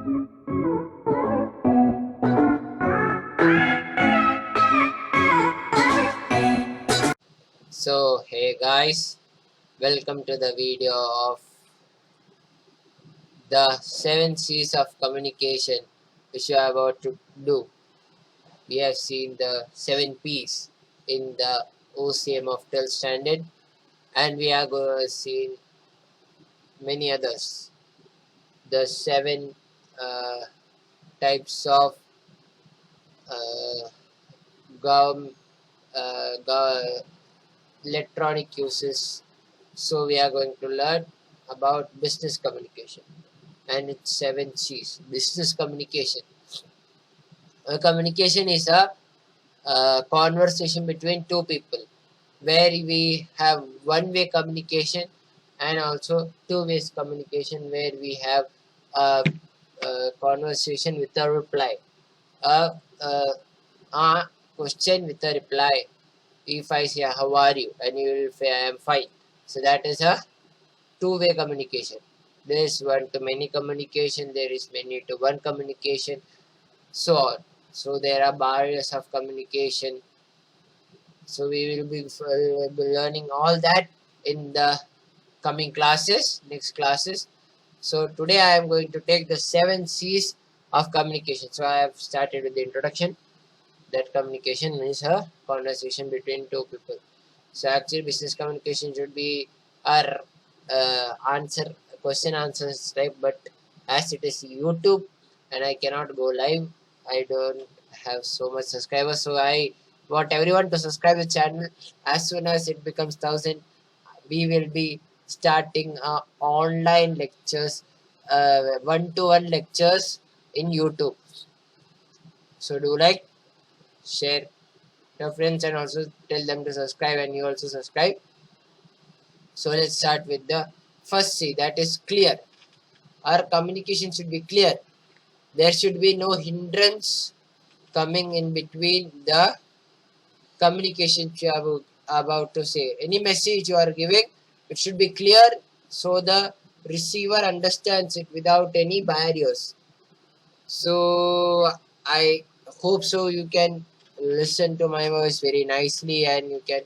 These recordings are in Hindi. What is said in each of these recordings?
So hey guys, welcome to the video of the 7 C's of communication which we are about to do. We have seen the 7 P's in the OCM of 12th standard, and we are going to see many others. The 7 types of uh, gov, electronic uses. So we are going to learn about business communication and its 7 C's. Business communication. Communication is a conversation between two people where we have one-way communication and also two-way communication where we have a conversation with a reply. A question with a reply. If I say how are you and you will say I am fine. So that is a two-way communication. There is one-to-many communication. There is many-to-one communication. So on. So there are barriers of communication. So we will be learning all that in the coming classes, next classes. So today I am going to take the 7 C's of communication. So I have started with the introduction. That communication is a conversation between two people. So actually business communication should be our answer question answers type, but as it is YouTube and I cannot go live, I don't have so much subscribers, so I want everyone to subscribe the channel. As soon as it becomes 1,000, we will be starting online lectures, one-to-one lectures in YouTube. So do like, share your friends, and also tell them to subscribe, and you also subscribe. So let's start with the first C, that is clear. Our communication should be clear. There should be no hindrance coming in between the communication you are about to say. Any message you are giving, it should be clear so the receiver understands it without any barriers. So I hope so you can listen to my voice very nicely and you can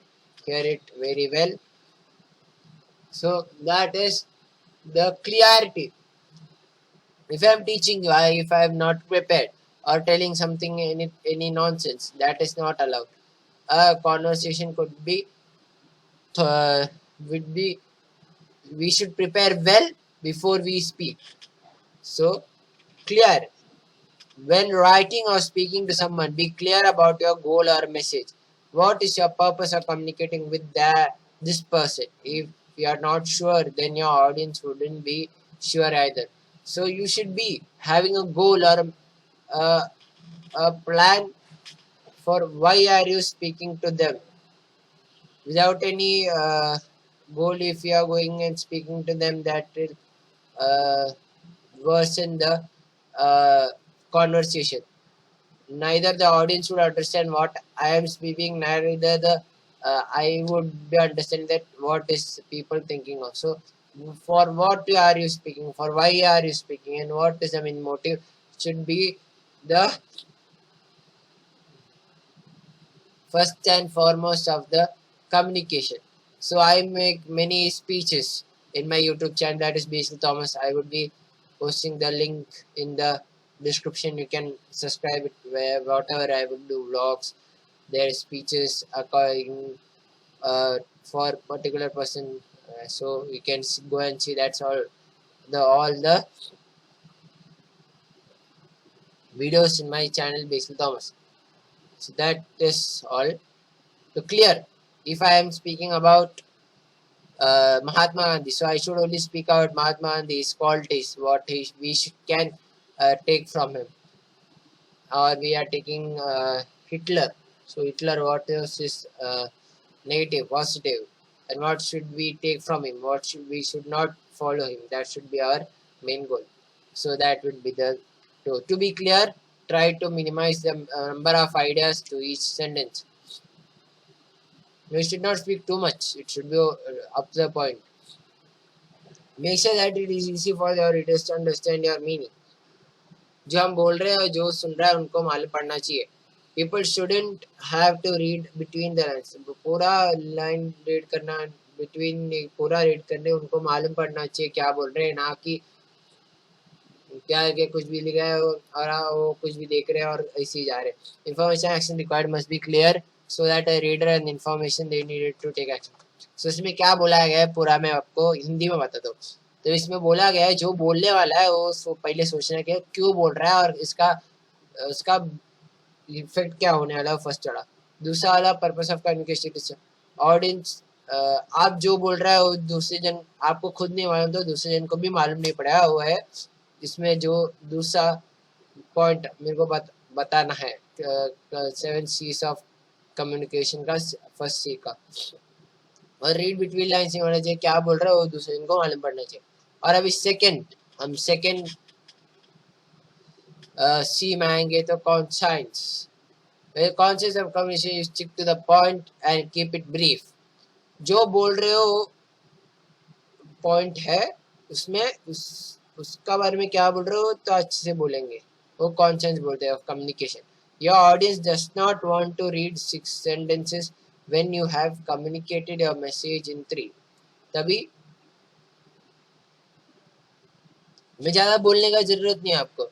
hear it very well. So that is the clarity. If I am teaching you, if I am not prepared or telling something any nonsense, that is not allowed. A conversation uh, would be we should prepare well before we speak. So clear. When writing or speaking to someone, be clear about your goal or message. What is your purpose of communicating with this person? If you are not sure, then your audience wouldn't be sure either. So you should be having a goal or a plan for why are you speaking to them. Without any goal, if you are going and speaking to them, that will uh, worsen the uh, conversation. Neither the audience would understand what I am speaking, neither the I would be understanding that what is people thinking of. So, for what are you speaking? For why are you speaking? And what is the main motive? Should be the first and foremost of the communication. So I make many speeches in my YouTube channel, that is Basil Thomas. I would be posting the link in the description. You can subscribe it where whatever I would do vlogs. There are speeches according for particular person. So you can go and see. That's all the videos in my channel Basil Thomas. So that is all. To clear, if I am speaking about Mahatma Gandhi. So I should only speak about Mahatma Gandhi's qualities, what can take from him. Or we are taking Hitler. So Hitler, what is his negative, positive, and what should we take from him? What should not follow him? That should be our main goal. So that would be the to be clear. Try to minimize the number of ideas to each sentence. You should not speak too much. It should be up to the point. Make sure that it is easy for your readers to understand your meaning. जो हम बोल रहे हैं और जो सुन रहा है उनको मालूम पड़ना चाहिए. People shouldn't have to read between the lines. पूरा लाइन रीड करना, बिटवीन पूरा रीड करने उनको मालूम पड़ना चाहिए क्या बोल रहे हैं, ना कि क्या है कि कुछ भी लिखा है और वो कुछ भी देख रहे हैं और ऐसे ही जा रहे हैं. Information action required must be clear so that a reader and information they needed to take action. So इसमें क्या बोला गया है पूरा मैं आपको हिंदी में बताता हूँ. तो इसमें बोला गया है जो बोलने वाला है वो पहले सोचना है कि क्यों बोल रहा है और इसका उसका इफेक्ट क्या होने वाला है, फर्स्ट वाला. दूसरा वाला पर्पस ऑफ कम्युनिकेशन ऑडियंस. आप जो बोल रहा है वो दूसरे जन आपको खुद नहीं मालूम तो दूसरे जन को भी मालूम नहीं पड़ेगा. वो है इसमें जो दूसरा पॉइंट मेरे को बताना है 7 C's ऑफ कम्युनिकेशन का फर्स्ट सी का. और रीड बिटवीन लाइन्स नहीं होना चाहिए, क्या बोल रहा है वो दूसरे जन को मालूम पड़ना चाहिए. और अभी हम सेकेंड सी में आएंगे तो concise. Conscious of communication, stick to the point and keep it brief. जो बोल रहे हो पॉइंट है उसमें उसका बारे में क्या बोल रहे हो तो अच्छे से बोलेंगे, वो कॉन्शियस बोलते हैं of communication. Your audience does not want to read 6 sentences when you have communicated your message in 3. तभी मैं ज़्यादा बोलने का जरूरत नहीं है आपको.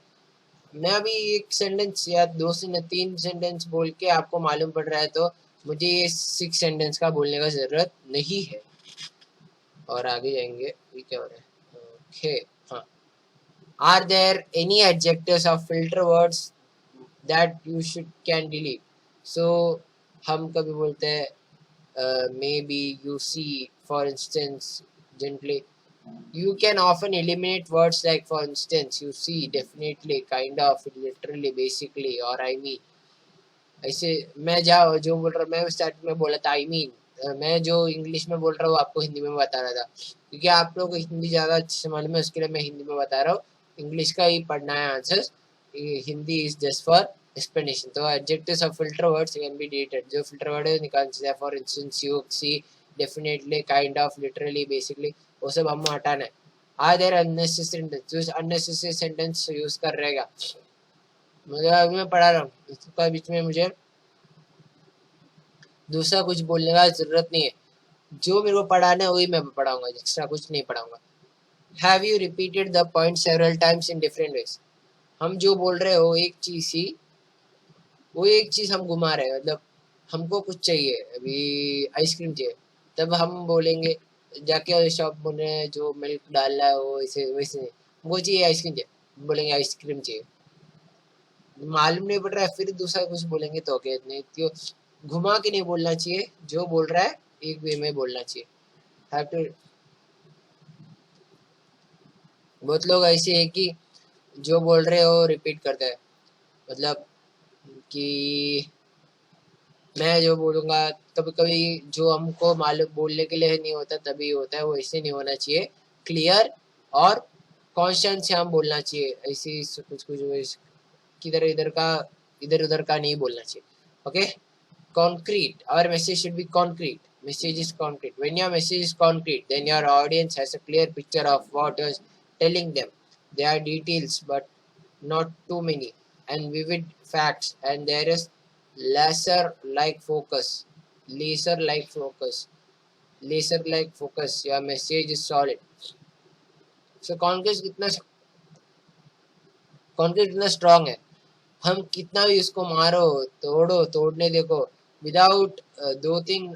मैं अभी एक सेंटेंस या 2 से 3 सेंटेंस बोल के आपको मालूम पड़ रहा है तो मुझे ये 6 सेंटेंस का बोलने का जरूरत नहीं है. और आगे जाएंगे, ये क्या हो रहा है. ओके, हाँ. Are there any adjectives of filter words that you should can delete. So हम कभी बोलते हैं maybe, you see, for instance, gently. You can often eliminate words like for instance, you see, definitely, kind of, literally, basically, or I mean. ऐसे मैं जो बोल रहा हूँ, मैं स्टार्ट में बोला था आई मीन. मैं जो इंग्लिश में बोल रहा हूँ आपको हिंदी में बता रहा था क्योंकि आप लोगों को हिंदी ज़्यादा अच्छे से मालूम है, उसके लिए मैं हिंदी में बता रहा हूँ. इंग्लिश का ही पढ़ना है answers, Hindi is just for explanation. तो adjectives of filter words can be deleted. जो फिल्टर वर्ड है निकाल सकते हैं. For instance, you see, definitely, kind of, literally, basically, वो सब हमको हटाना है. Are there unnecessary sentence use कर रहेगा. मुझे अभी मैं पढ़ा रहा हूँ, इसका बीच में मुझे दूसरा कुछ बोलने का जरूरत नहीं है. जो मेरे को पढ़ाना है वही मैं पढ़ाऊंगा, एक्स्ट्रा कुछ नहीं पढ़ाऊंगा. Have you repeated the point several times in different ways. हम जो बोल रहे हो एक चीज ही, वो एक चीज हम घुमा रहे हैं. मतलब हमको कुछ चाहिए, अभी आइसक्रीम चाहिए, तब हम बोलेंगे जाके शॉप बोल रहे हैं जो मिल्क डाल रहा है वो वैसे वैसे नहीं, हमको चाहिए आइसक्रीम चाहिए, बोलेंगे आइसक्रीम चाहिए. मालूम नहीं पड़ रहा है फिर दूसरा कुछ बोलेंगे तो क्या नहीं. क्यों घुमा के नहीं बोलना चाहिए, जो बोल रहा है एक वे में बोलना चाहिए. Have to. बहुत लोग ऐसे है कि जो बोल रहे हो रिपीट करते हैं. मतलब कि मैं जो बोलूँगा कभी कभी जो हमको मालूम बोलने के लिए नहीं होता तभी होता है, वो ऐसे नहीं होना चाहिए. क्लियर और कॉन्शियस से हम बोलना चाहिए. ऐसे कुछ कुछ किधर इधर उधर का नहीं बोलना चाहिए. Okay. Concrete. Our message should be concrete. Message is concrete. When your message is concrete, then your audience has a clear picture of what you're telling them. There are details, but not too many, and vivid facts, and there is laser-like focus. Laser-like focus. Laser-like focus. Your message is solid. So concrete कितना strong है. हम कितना भी उसको मारो, तोड़ने देखो, विदाउट 2-3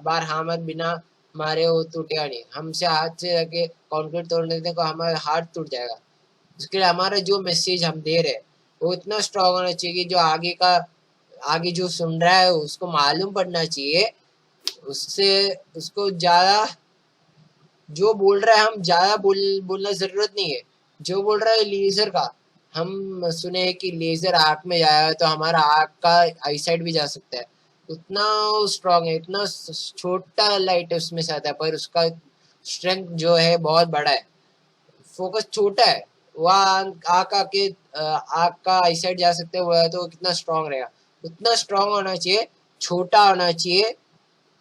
बार हामर बिना मारे वो टूटेगा नहीं. हमसे हाथ से जाके कॉन्क्रीट तोड़ने देखो, हमारा हाथ टूट जाएगा. उसके लिए हमारा जो मैसेज हम दे रहे हैं वो इतना स्ट्रांग होना चाहिए कि जो आगे जो सुन रहा है उसको मालूम पड़ना चाहिए. उससे उसको ज़्यादा जो बोल रहा है हम ज़्यादा बोलना ज़रूरत नहीं है. जो बोल रहा है लेज़र का, हम सुने कि लेज़र आँख में जाया तो हमारा आँख का आईसाइट भी जा सकता है. उतना स्ट्रांग है, इतना छोटा लाइट है उसमें से आता है, पर उसका स्ट्रेंथ जो है बहुत बड़ा है. फोकस छोटा है, वह आँख का आईसाइट जा सकते हैं, वह तो कितना स्ट्रांग रहेगा. उतना स्ट्रांग होना चाहिए, छोटा होना चाहिए.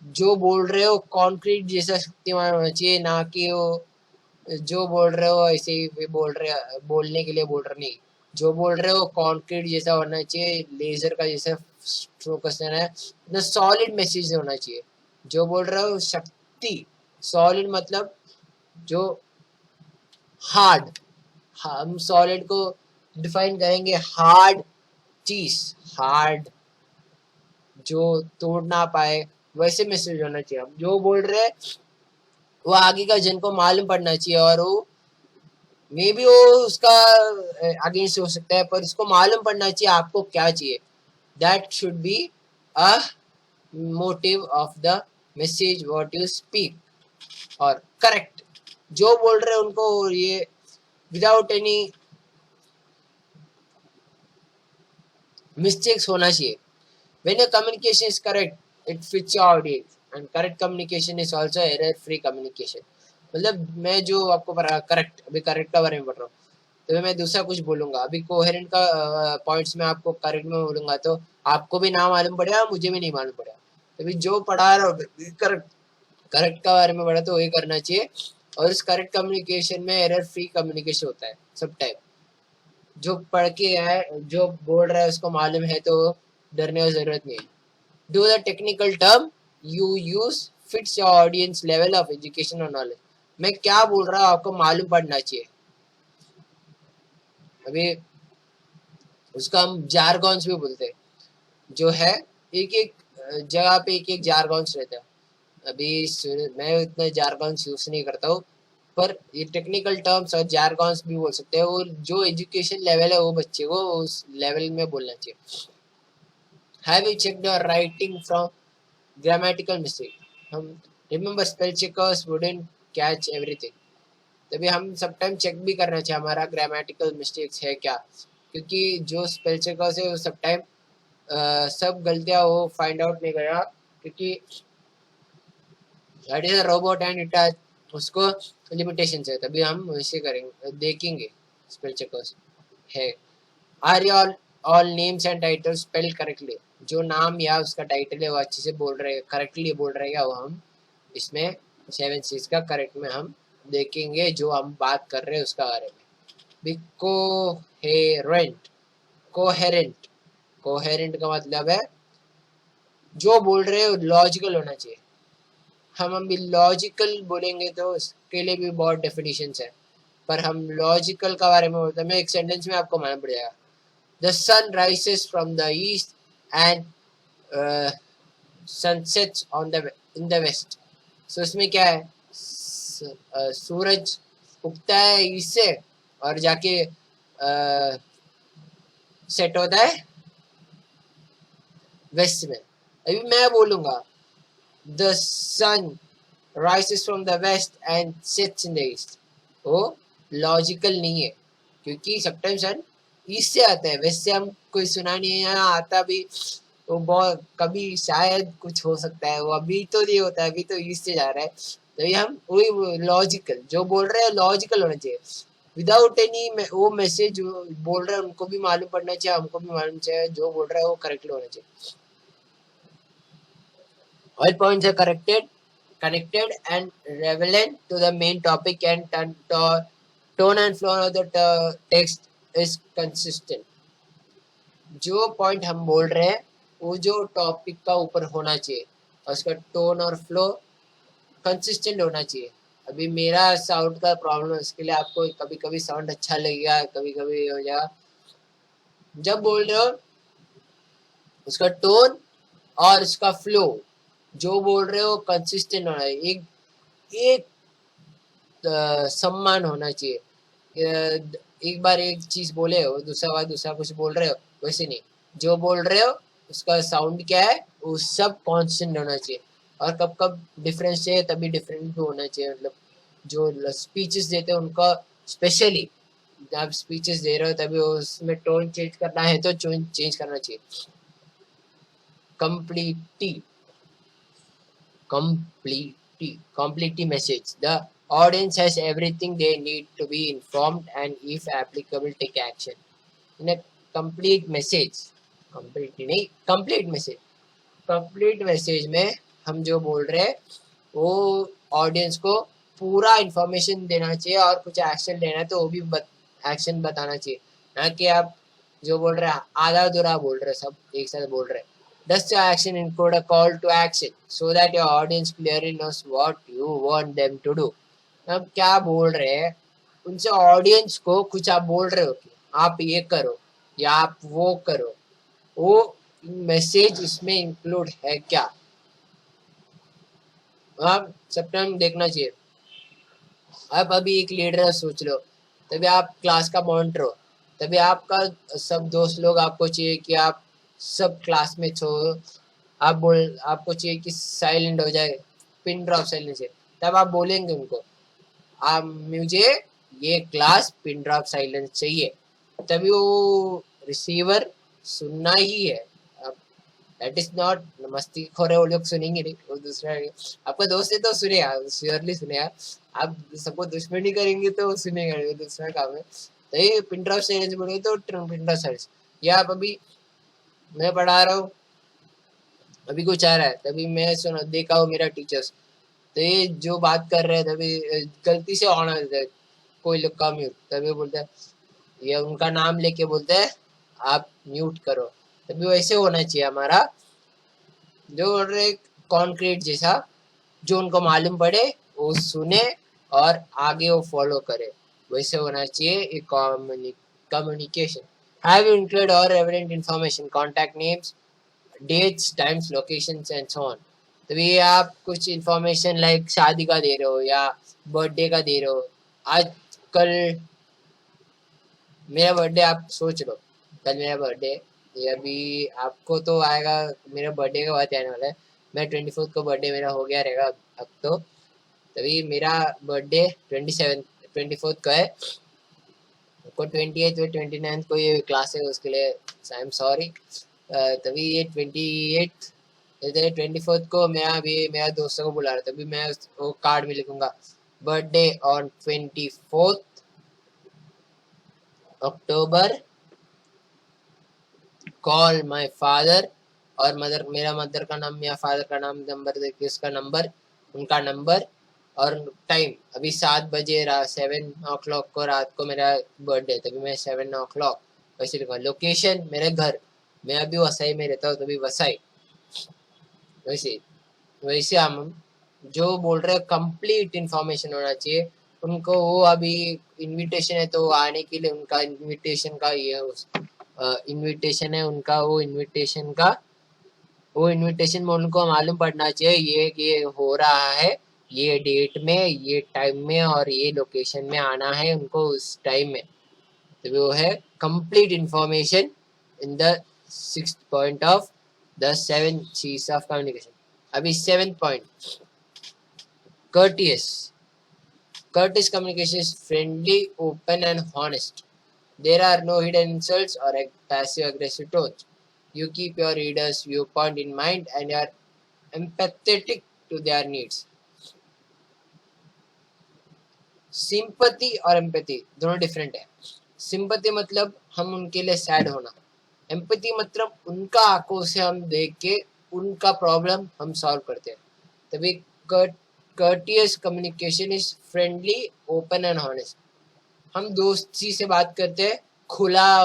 जो बोल रहे हो कॉन्क्रीट जैसा शक्तिमान होना चाहिए, ना कि वो जो बोल रहे हो ऐसे ही बोलने के लिए बोल रहे नहीं. जो बोल रहे हो कॉन्क्रीट जैसा होना चाहिए, लेजर का जैसा फोकस करना है, ना सॉलिड मैसेज होना चाहिए। जो बोल रहे हो शक्ति, सॉलिड मतलब जो हार्ड, हम सॉलिड को डिफाइन करेंगे हार्ड चीज, हार्ड जो तोड़ ना पाए, वैसे मैसेज होना चाहिए। हम जो बोल रहे हैं वो आगे का जन को मालूम पड़ना चाहिए, और वो मे बी वो उसका अगेंस्ट हो सकता है, पर उसको मालूम पड़ना चाहिए आपको क्या चाहिए। That should be a motive of the message what you speak. और करेक्ट, जो बोल रहे हैं उनको ये विदाउट एनी मिस्टेक्स होना चाहिए। When your communication is correct, it fits your audience, and correct communication is also error-free communication. मतलब मैं जो आपको करेक्ट, अभी करेक्ट का बारे में पढ़ रहा हूँ, तो मैं दूसरा कुछ बोलूंगा। अभी कोहेरेंट का पॉइंट्स में आपको करेक्ट में बोलूंगा तो आपको भी ना मालूम पड़ेगा, मुझे भी नहीं मालूम पड़ेगा। तो अभी जो पढ़ा रहा हूँ करेक्ट, करेक्ट का बारे में पढ़ा तो वही करना चाहिए। और इस करेक्ट कम्युनिकेशन में एरर फ्री कम्युनिकेशन होता है सब टाइम। जो पढ़ के है, जो बोल रहा है उसको मालूम है, तो डरने की जरूरत नहीं है। Do the technical term you use fits your audience level of education or knowledge. मैं क्या बोल रहा हूँ आपको मालूम पड़ना चाहिए। अभी उसका हम जारगॉन्स भी बोलते हैं, जो है एक एक जगह पे एक एक जारगॉन्स रहता है। अभी मैं इतना जारगॉन्स यूज नहीं करता हूँ, पर ये टेक्निकल टर्म्स और जारगॉन्स भी बोल सकते हैं। वो जो एजुकेशन लेवल है वो बच्चे को उस लेवल में बोलना चाहिए। Have you checked your writing from grammatical mistake? हम remember spell checkers wouldn't catch everything. तभी हम सब टाइम चेक भी करना चाहिए हमारा ग्रामेटिकल मिस्टेक्स है क्या, क्योंकि जो स्पेल चेकर्स है वो सब टाइम सब गलतियां वो फाइंड आउट नहीं करेगा, क्योंकि that is a robot and it has उसको लिमिटेशंस है। तभी हम वैसे करेंगे, देखेंगे स्पेल चेकर्स है। Are you all names and title spelled correctly? जो नाम या उसका टाइटल है वो अच्छे से बोल रहे हैं, करेक्टली बोल रहे हैं, वो हम इसमें 7 चीज का करेक्ट में हम देखेंगे जो हम बात कर रहे हैं उसका बारे में। कोहेरेंट, कोहेरेंट, कोहेरेंट का मतलब है जो बोल रहे हो लॉजिकल होना चाहिए। हम अभी लॉजिकल बोलेंगे तो उसके लिए भी बहुत डेफिनेशंस है, पर हम लॉजिकल का बारे में बोलते हैं। मैं एक सेंटेंस में आपको मालूम पड़ जाएगा। The sun rises from the east and sunsets on the in the west. So इसमें क्या है, सूरज उगता है ईस्ट से और जाके सेट होता है वेस्ट में। अभी मैं बोलूंगा the sun rises from the west and sets in the east, वो लॉजिकल नहीं है, क्योंकि समटाइम्स सन ईस्ट से आता है, वेस्ट से हम कोई सुना नहीं है, यहाँ आता भी वो बहुत कभी शायद कुछ हो सकता है, वो अभी तो नहीं होता है, अभी तो ईस्ट से जा रहा है। तो ये हम वही लॉजिकल जो बोल रहे हैं लॉजिकल होना चाहिए, विदाउट एनी वो मैसेज बोल रहे हैं उनको भी मालूम पड़ना चाहिए, हमको भी मालूम चाहिए जो बोल रहा है वो करेक्टली होना चाहिए। All points are connected and relevant to the main topic, and tone and flow of the text is consistent. जो पॉइंट हम बोल रहे हैं वो जो टॉपिक का ऊपर होना चाहिए और उसका टोन और फ्लो कंसिस्टेंट होना चाहिए। अभी मेरा साउंड का प्रॉब्लम है, इसके लिए आपको कभी कभी साउंड अच्छा लगेगा, कभी कभी हो जाएगा। जब बोल रहे हो उसका टोन और उसका फ्लो जो बोल रहे हो कंसिस्टेंट होना है, एक एक सम्मान होना चाहिए। एक बार एक चीज बोले हो, दूसरा बार दूसरा कुछ बोल रहे हो, वैसे नहीं। जो बोल रहे हो उसका साउंड क्या है वो सब कांस्टेंट होना चाहिए, और कब कब डिफरेंस चाहिए तभी डिफरेंट भी होना चाहिए। मतलब जो स्पीचेस देते हैं उनका स्पेशली, जब स्पीचेस दे रहे हो तभी उसमें टोन चेंज करना है तो चेंज करना चाहिए। Completely completely message. The audience has everything they need to be informed and if applicable take action. In a complete message, completely नहीं, complete message, complete message में हम जो बोल रहे हैं वो ऑडियंस को पूरा इंफॉर्मेशन देना चाहिए, और कुछ एक्शन लेना है तो वो भी एक्शन बताना चाहिए। ना कि आप जो बोल रहे हैं आधा अधूरा बोल रहे, सब एक साथ बोल रहे. Does your action include a call to action so that your audience clearly knows what you want them to do? अब क्या बोल रहे हैं उनसे, ऑडियंस को कुछ आप बोल रहे हो कि आप ये करो या आप वो करो, वो मैसेज इसमें इंक्लूड है क्या? आप सबका देखना चाहिए. आप अभी एक लीडर सोच लो, तभी आप क्लास का मॉनिटर हो, तभी आपका सब दोस्त लोग आपको चाहिए कि आप सब क्लासमेट्स हो, आपको चाहिए कि साइलेंट हो जाए, पिन ड्रॉप साइलेंस है, तब आप बोलेंगे उनको आप मुझे ये क्लास पिन ड्रॉप साइलेंस चाहिए, तभी वो रिसीवर सुनना ही है. दैट इज नॉट मस्ती खोरे वो लोग सुनेंगे नहीं, वो दूसरा आपका दोस्त है तो सुनेगा, श्योरली सुनेगा. आप सबको दुश्मनी करेंगे तो वो सुनेगा नहीं, वो दूसरा काम है. तो ये पिन ड्रॉप साइलेंस बोलोगे तो पिन ड्रॉप साइलेंस. या आप अभी मैं पढ़ा रहा हूँ, अभी कुछ आ रहा है, तभी मैं सुना देखा हूँ मेरा टीचर्स, तो ये जो बात कर रहे हैं तभी गलती से ऑन हो जाता है कोई लोग का म्यूट, तभी बोलते हैं ये उनका नाम लेके बोलते हैं आप म्यूट करो. तभी वैसे होना चाहिए हमारा, जो एक कॉन्क्रीट जैसा, जो उनको मालूम पड़े वो सुने और आगे वो फॉलो करे, वैसे होना चाहिए एक कम्युनिकेशन. हैव यू इंक्लूड और evident information, contact names, dates, times, locations and so on. तभी आप कुछ इंफॉर्मेशन लाइक शादी का दे रहे हो या बर्थडे का दे रहे हो. आज कल मेरा बर्थडे, आप सोच लो कल मेरा बर्थडे, ये अभी आपको तो आएगा मेरा बर्थडे का बात आने वाला है. मैं 24 को बर्थडे मेरा हो गया रहेगा अब तो, तभी मेरा बर्थडे 24 को है, को 28 या 29 को ये क्लास है, उसके लिए आई एम सॉरी. तभी ये 28 24 को मैं अभी मेरा दोस्तों को बुला रहा, तभी मैं वो कार्ड में लिखूंगा birthday on 24 October, call my father, और मदर, मेरा मदर का नाम या फादर का नाम, नंबर देखिए उसका नंबर, उनका नंबर और टाइम. अभी 7 बजे 7 o'clock को रात को मेरा बर्थडे, तभी मैं 7 o'clock वैसे लिखूंगा. लोकेशन मेरे घर, मैं अभी वसई में रहता हूँ, तभी वसई. वैसे वैसे हम जो बोल रहे हैं कंप्लीट इंफॉर्मेशन होना चाहिए उनको. वो अभी इनविटेशन है तो आने के लिए उनका इनविटेशन का ये इनविटेशन है उनका, वो इनविटेशन में उनको मालूम पड़ना चाहिए ये हो रहा है, ये डेट में, ये टाइम में और ये लोकेशन में आना है उनको उस टाइम में. तो वो है complete information in the 6th point of the 7 C's of communication. अभी 7th point, courteous. Courteous communication is friendly, open and honest. There are no hidden insults or passive-aggressive tones. You keep your reader's viewpoint in mind and are empathetic to their needs. Sympathy और एम्पैथी दोनों डिफरेंट है. सिंपैथी मतलब हम उनके लिए सैड होना, एम्पैथी मतलब उनका आंखों से हम देख के उनका प्रॉब्लम हम सॉल्व करते हैं. तभी courteous communication is friendly, open and honest. हम दोस्ती से बात करते हैं, खुला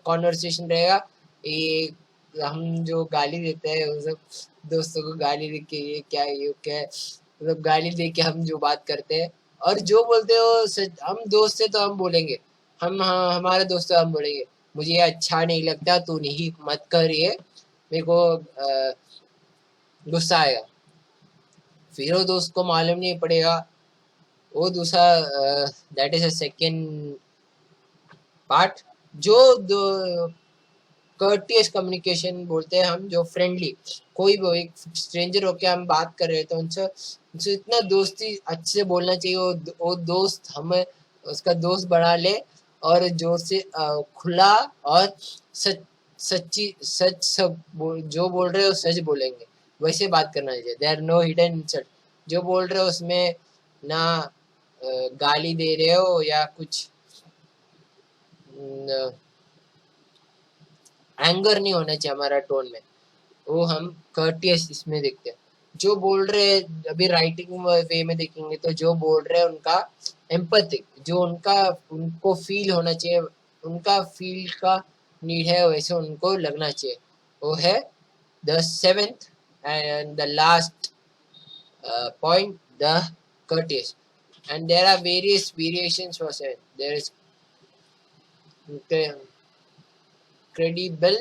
कॉन्वर्सेशन रहेगा. ये हम जो गाली देते हैं वो सब दोस्तों को गाली दे के ये क्या मतलब गाली दे के हम जो बात करते हैं, और जो बोलते हो हम दोस्त है तो हम बोलेंगे, हमारे दोस्त हम बोलेंगे मुझे ये अच्छा नहीं लगता, तू नहीं मत कर ये, मेरे को गुस्सा आएगा. फिर वो दोस्त को मालूम नहीं पड़ेगा, वो दूसरा that is a second part. जो कर्टियस कम्युनिकेशन बोलते हैं हम, जो फ्रेंडली, कोई भी एक स्ट्रेंजर होके हम बात कर रहे हैं तो उनसे इतना दोस्ती अच्छे से बोलना चाहिए, वो दोस्त हमें उसका दोस्त बना ले और जोर से खुला और सच जो बोल रहे हो सच बोलेंगे, वैसे बात करना चाहिए. There no hidden insult. जो बोल रहे हो उसमें ना गाली दे रहे हो या कुछ एंगर नहीं होना चाहिए हमारा टोन में, वो हम कर्टियस इसमें देखते हैं. जो बोल रहे हैं अभी राइटिंग वे में देखेंगे तो जो बोल रहे हैं उनका एम्पैथिक, जो उनको फील होना चाहिए उनका फील्ड का नीड है वैसे उनको लगना चाहिए. वो है the seventh and the last point, the courteous. And there are various variations for seven. There is credible,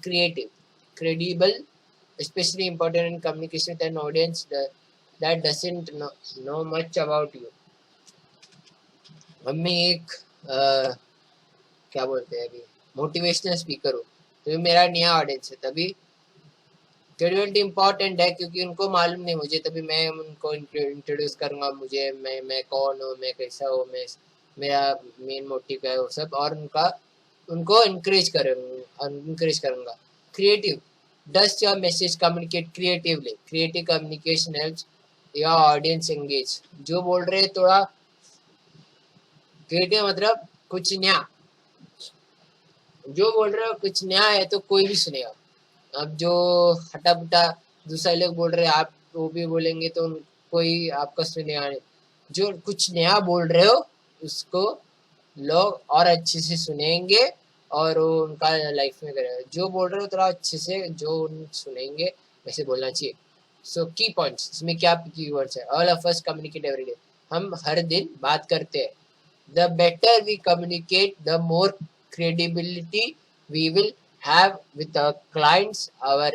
creative. Credible, especially important in communication with an audience that doesn't know much about you. अब मैं एक क्या बोलते हैं अभी मोटिवेशनल स्पीकर हूँ, तो ये मेरा नया ऑडियंस है, तभी क्रेडिबिलिटी इंपॉर्टेंट है क्योंकि उनको मालूम नहीं मुझे, तभी मैं उनको इंट्रोड्यूस करूँगा मुझे, मैं कौन हूँ, मैं कैसा हूँ, मैं मेरा मेन मोटिव है वो सब, और उनको इंकरेज करूँगा. Creative, does your message communicate creatively. Creative communication helps your audience engage. जो बोल रहे हैं थोड़ा क्रिएटिव मतलब कुछ नया, जो बोल रहे हो कुछ नया है तो कोई भी सुनेगा. अब जो हटा पुटा दूसरे लोग बोल रहे हैं आप वो भी बोलेंगे तो कोई आपका सुनेगा नहीं. जो कुछ नया बोल रहे हो उसको लोग और अच्छे से सुनेंगे और वो उनका लाइफ में करेगा. जो बोल रहे हो थोड़ा अच्छे से जो सुनेंगे वैसे बोलना चाहिए. सो की पॉइंट्स, इसमें क्या की वर्ड्स है. All of us communicate every day. हम हर दिन बात करते हैं. The better we communicate, the more credibility we will have with our clients, our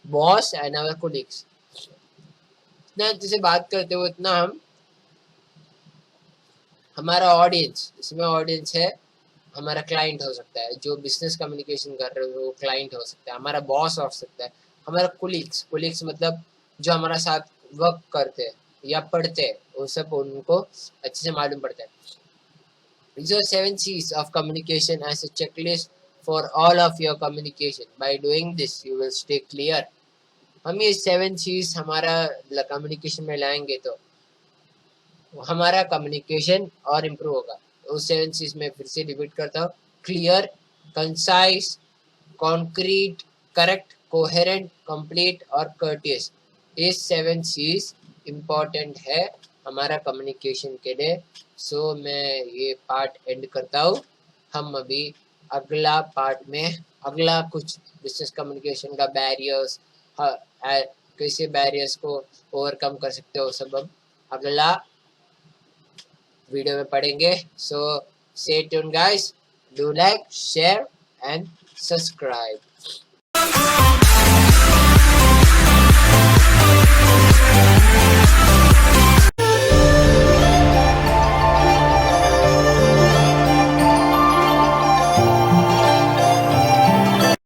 boss and our colleagues. जितना अच्छे से बात करते हो उतना हम हमारा ऑडियंस, इसमें ऑडियंस है हमारा क्लाइंट हो सकता है, जो बिजनेस कम्युनिकेशन कर रहे हो वो क्लाइंट हो सकता है, हमारा बॉस हो सकता है, हमारा कोलिग्स मतलब जो हमारा साथ वर्क करते हैं या पढ़ते हैं, वो सब उनको अच्छे से मालूम पड़ता है. These are 7 C's of communication as a checklist for all of your communication. By doing this, you will stay clear. हम ये 7 C's हमारा कम्युनिकेशन में लाएंगे तो हमारा कम्युनिकेशन और इम्प्रूव होगा. उस 7 C's में फिर से रिपीट करता हूँ. Clear, concise, concrete, correct, coherent, complete और कर्टियस. ये 7 C's इम्पोर्टेंट है हमारा कम्युनिकेशन के लिए. सो मैं ये पार्ट एंड करता हूँ. हम अभी अगला पार्ट में अगला कुछ बिजनेस कम्युनिकेशन का बैरियर्स, कैसे बैरियर्स को ओवरकम कर सकते हो, सब हम अगला वीडियो में पढ़ेंगे. So stay tuned guys, do like, share and subscribe.